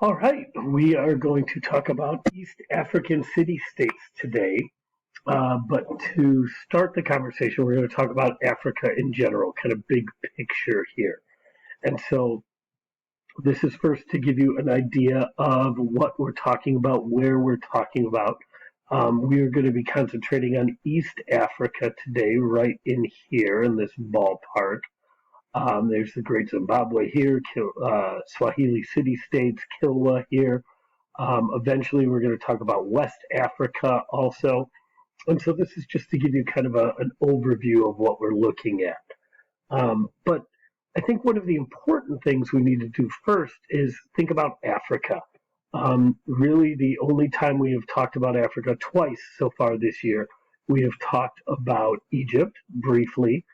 All right, we are going to talk about East African city-states today. But to start the conversation, we're going to talk about Africa in general, kind of big picture here. And so this is first to give you an idea of what we're talking about, where we're talking about. We are going to be concentrating on East Africa today, right in here in this ballpark. There's the Great Zimbabwe here, Swahili city-states, Kilwa here. Eventually, we're going to talk about West Africa also. And so this is just to give you kind of an overview of what we're looking at. But I think one of the important things we need to do first is think about Africa. Really, the only time we have talked about Africa twice so far this year, we have talked about Egypt briefly,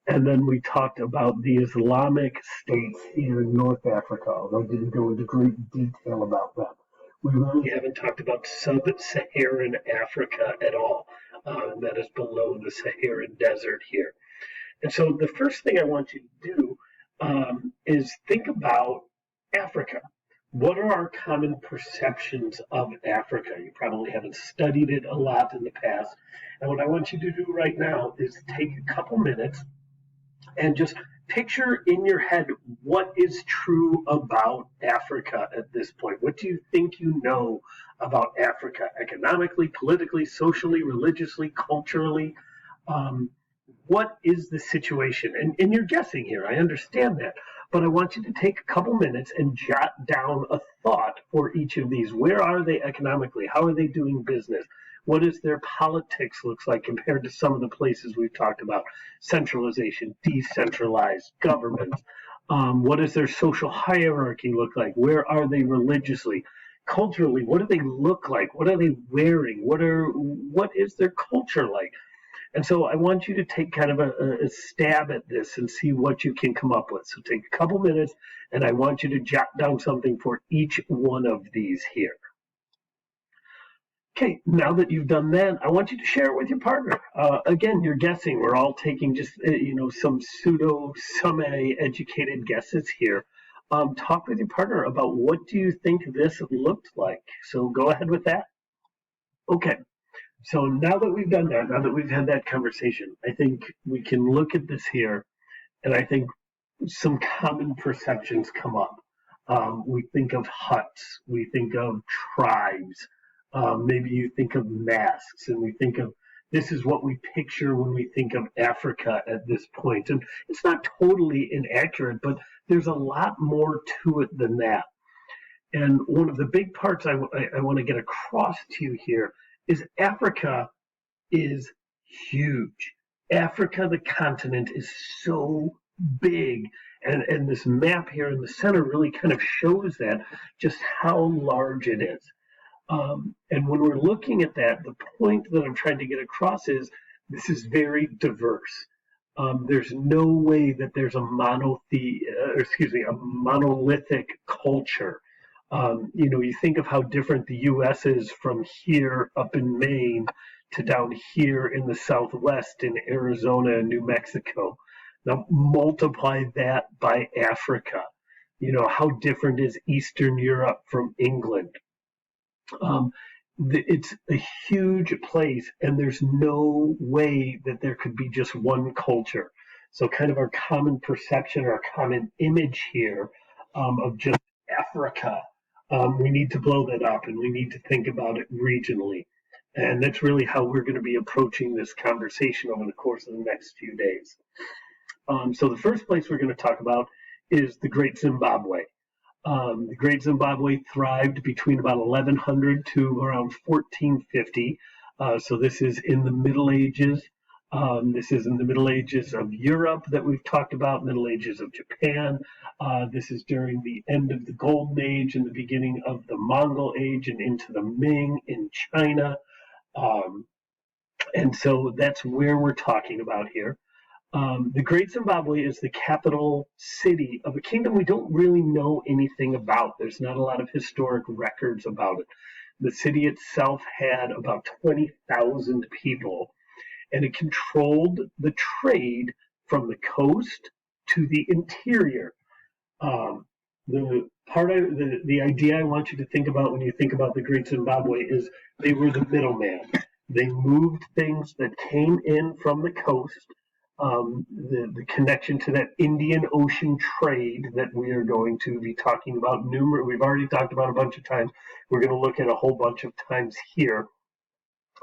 and then we talked about the Islamic states in North Africa, although I didn't go into great detail about that. We really haven't talked about sub-Saharan Africa at all. That is below the Saharan desert here. And so the first thing I want you to do is think about Africa. What are our common perceptions of Africa? You probably haven't studied it a lot in the past. And what I want you to do right now is take a couple minutes and just picture in your head what is true about Africa at this point. What do you think you know about Africa economically, politically, socially, religiously, culturally? What is the situation? And you're guessing here, I understand that. But I want you to take a couple minutes and jot down a thought for each of these. Where are they economically? How are they doing business? What does their politics look like compared to some of the places we've talked about? Centralization, decentralized government. What does their social hierarchy look like? Where are they religiously? Culturally, what do they look like? What are they wearing? What is their culture like? And so I want you to take kind of a stab at this and see what you can come up with. So take a couple minutes, and I want you to jot down something for each one of these here. Okay, now that you've done that, I want you to share it with your partner. Again, you're guessing. We're all taking just some semi-educated guesses here. Talk with your partner about what do you think this looked like. So go ahead with that. Okay. So now that we've done that, now that we've had that conversation, I think we can look at this here, and I think some common perceptions come up. We think of huts, we think of tribes, maybe you think of masks, and we think of this is what we picture when we think of Africa at this point. And it's not totally inaccurate, but there's a lot more to it than that. And one of the big parts I want to get across to you here is Africa is huge. Africa, the continent, is so big. And this map here in the center really kind of shows that, just how large it is. And when we're looking at that, the point that I'm trying to get across is this is very diverse. There's no way that there's a monolithic culture. You think of how different the U.S. is from here up in Maine to down here in the Southwest in Arizona and New Mexico. Now multiply that by Africa. How different is Eastern Europe from England? It's a huge place, and there's no way that there could be just one culture. So kind of our common perception, our common image here of just Africa, we need to blow that up, and we need to think about it regionally. And that's really how we're going to be approaching this conversation over the course of the next few days. So the first place we're going to talk about is the Great Zimbabwe. The Great Zimbabwe thrived between about 1100 to around 1450. So this is in the Middle Ages. This is in the Middle Ages of Europe that we've talked about, Middle Ages of Japan. This is during the end of the Golden Age and the beginning of the Mongol Age and into the Ming in China. And so that's where we're talking about here. The Great Zimbabwe is the capital city of a kingdom we don't really know anything about. There's not a lot of historic records about it. The city itself had about 20,000 people, and it controlled the trade from the coast to the interior. The part of the idea I want you to think about when you think about the Great Zimbabwe is they were the middleman. They moved things that came in from the coast, the connection to that Indian Ocean trade that we are going to be talking about. We've already talked about a bunch of times. We're going to look at a whole bunch of times here.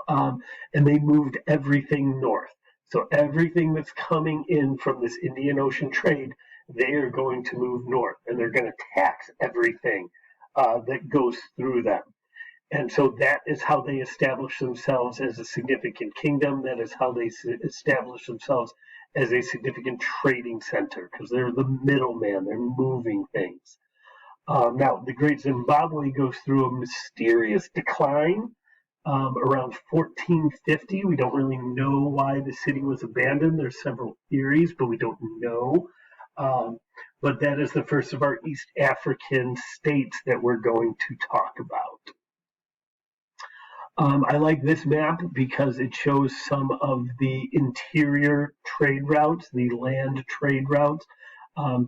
And they moved everything north. So everything that's coming in from this Indian Ocean trade, they are going to move north, and they're going to tax everything that goes through them. And so that is how they establish themselves as a significant kingdom. That is how they establish themselves as a significant trading center, because they're the middleman. They're moving things. Now, the Great Zimbabwe goes through a mysterious decline around 1450. We don't really know why the city was abandoned. There's several theories, but we don't know. But that is the first of our East African states that we're going to talk about. I like this map because it shows some of the interior trade routes, the land trade routes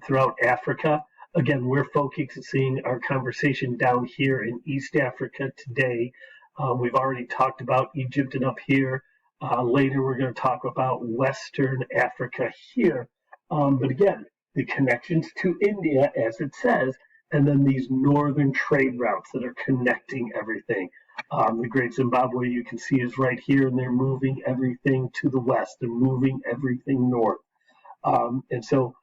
throughout Africa. Again, we're focusing our conversation down here in East Africa today. We've already talked about Egypt and up here. Later, we're going to talk about Western Africa here. But again, the connections to India, as it says, and then these northern trade routes that are connecting everything. The Great Zimbabwe, you can see, is right here, and they're moving everything to the west. They're moving everything north. And so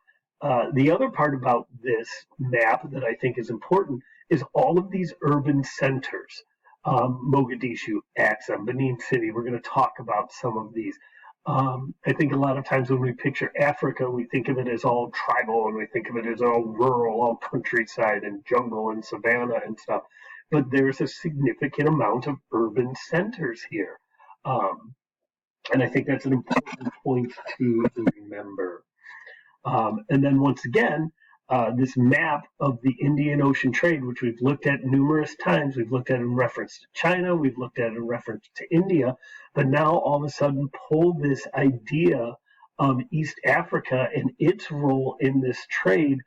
the other part about this map that I think is important is all of these urban centers. Mogadishu, Axum, Benin City. We're going to talk about some of these. I think a lot of times when we picture Africa, we think of it as all tribal, and we think of it as all rural, all countryside and jungle and savanna and stuff. But there's a significant amount of urban centers here. And I think that's an important point to remember. And then once again, this map of the Indian Ocean trade, which we've looked at numerous times. We've looked at in reference to China, we've looked at in reference to India, but now all of a sudden pull this idea of East Africa and its role in this trade,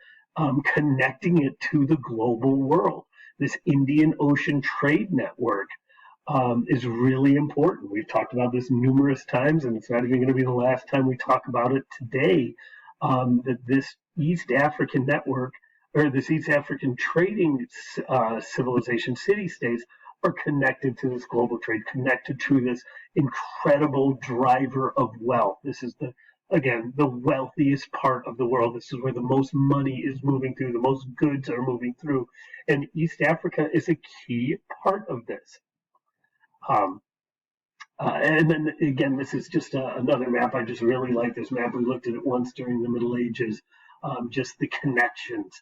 connecting it to the global world. This Indian Ocean trade network is really important. We've talked about this numerous times, and it's not even going to be the last time we talk about it today. That this East African network, or this East African trading civilization, city-states, are connected to this global trade, connected to this incredible driver of wealth. This is again, the wealthiest part of the world. This is where the most money is moving through, the most goods are moving through, and East Africa is a key part of this. And then again, this is just another map. I just really like this map. We looked at it once during the Middle Ages. Just the connections,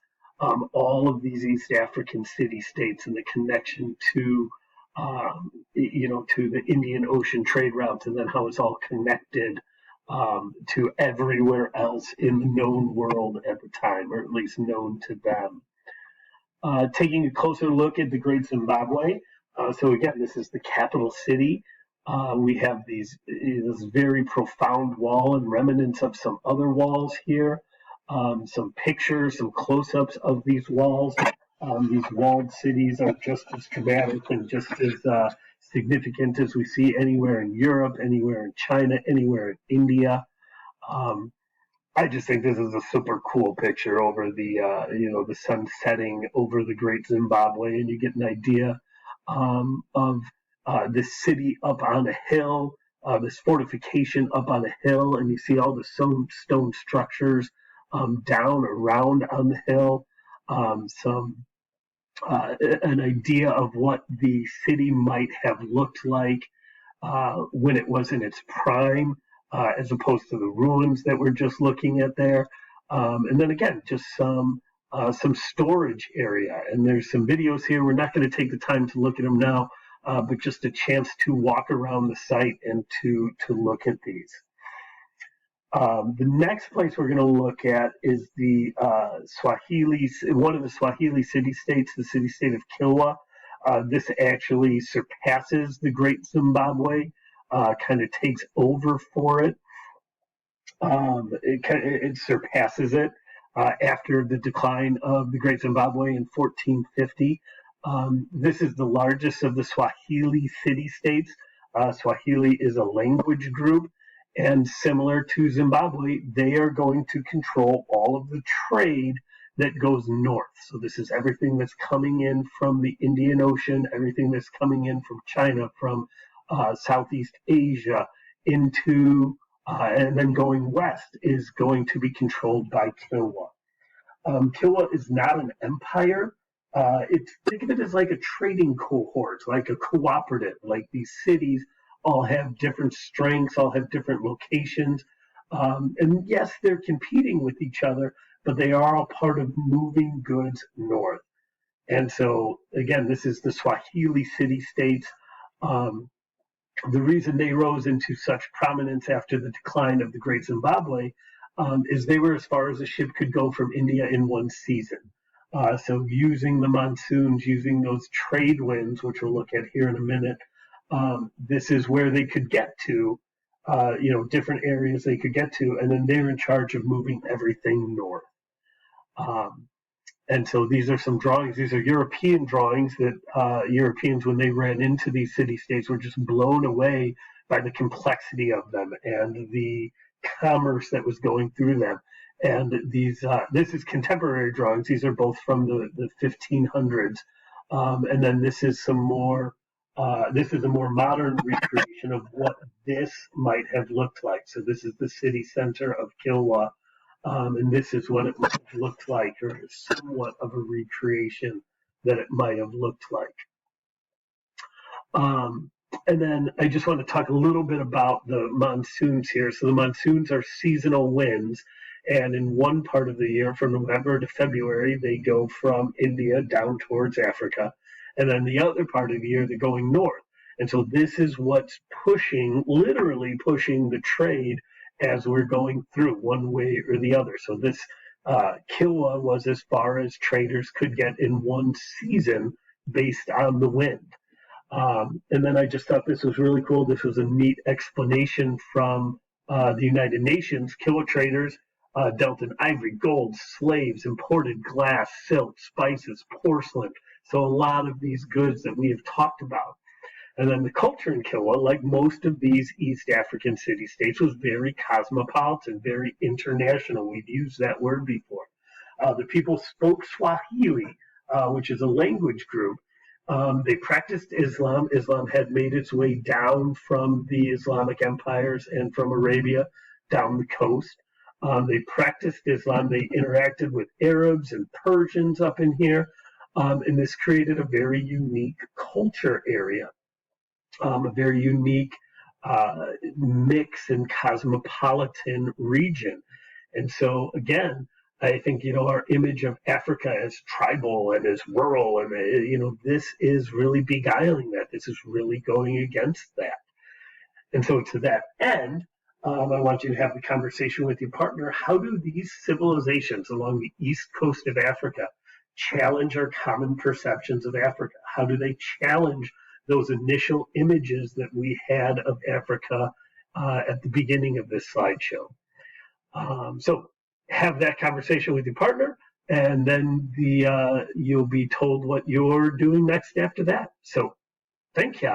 all of these East African city-states, and the connection to, to the Indian Ocean trade routes, and then how it's all connected to everywhere else in the known world at the time, or at least known to them. Taking a closer look at the Great Zimbabwe. So again, this is the capital city. We have this very profound wall and remnants of some other walls here. Some pictures, some close-ups of these walls. These walled cities are just as dramatic and just as significant as we see anywhere in Europe, anywhere in China, anywhere in India. I just think this is a super cool picture over the sun setting over the Great Zimbabwe, and you get an idea of this city up on a hill, this fortification up on a hill, and you see all the stone structures down around on the hill. An idea of what the city might have looked like when it was in its prime, as opposed to the ruins that we're just looking at there. And then again, just some storage area. And there's some videos here. We're not going to take the time to look at them now, but just a chance to walk around the site and to look at these. The next place we're going to look at is the one of the Swahili city-states, the city-state of Kilwa. This actually surpasses the Great Zimbabwe, kind of takes over for it. It surpasses it. after the decline of the Great Zimbabwe in 1450. This is the largest of the Swahili city-states. Swahili is a language group, and similar to Zimbabwe, they are going to control all of the trade that goes north. So this is everything that's coming in from the Indian Ocean, everything that's coming in from China, from Southeast Asia into and then going west is going to be controlled by Kilwa. Kilwa is not an empire. Think of it as like a trading cohort, like a cooperative. Like these cities all have different strengths, all have different locations. And yes, they're competing with each other, but they are all part of moving goods north. And so, again, this is the Swahili city-states. The reason they rose into such prominence after the decline of the Great Zimbabwe is they were as far as a ship could go from India in one season. So using the monsoons, using those trade winds, which we'll look at here in a minute, this is where they could get to, different areas they could get to, and then they're in charge of moving everything north. And so these are some drawings. These are European drawings that Europeans, when they ran into these city-states, were just blown away by the complexity of them and the commerce that was going through them. And this is contemporary drawings. These are both from the 1500s. And then this is some more, this is a more modern recreation of what this might have looked like. So this is the city center of Kilwa. And this is what it might have looked like, or somewhat of a recreation that it might have looked like. And then I just want to talk a little bit about the monsoons here. So the monsoons are seasonal winds, and in one part of the year, from November to February, they go from India down towards Africa, and then the other part of the year, they're going north. And so this is what's literally pushing the trade as we're going through one way or the other. So this Kilwa was as far as traders could get in one season based on the wind. And then I just thought this was really cool. This was a neat explanation from the United Nations. Kilwa traders dealt in ivory, gold, slaves, imported glass, silk, spices, porcelain. So a lot of these goods that we have talked about. And then the culture in Kilwa, like most of these East African city-states, was very cosmopolitan, very international. We've used that word before. The people spoke Swahili, which is a language group. They practiced Islam. Islam had made its way down from the Islamic empires and from Arabia down the coast. They practiced Islam. They interacted with Arabs and Persians up in here. And this created a very unique culture area. A very unique mix and cosmopolitan region. And so, again, I think, our image of Africa as tribal and as rural, and, this is really beguiling that. This is really going against that. And so to that end, I want you to have the conversation with your partner. How do these civilizations along the east coast of Africa challenge our common perceptions of Africa? How do they challenge those initial images that we had of Africa at the beginning of this slideshow? So have that conversation with your partner, and then you'll be told what you're doing next after that. So thank you.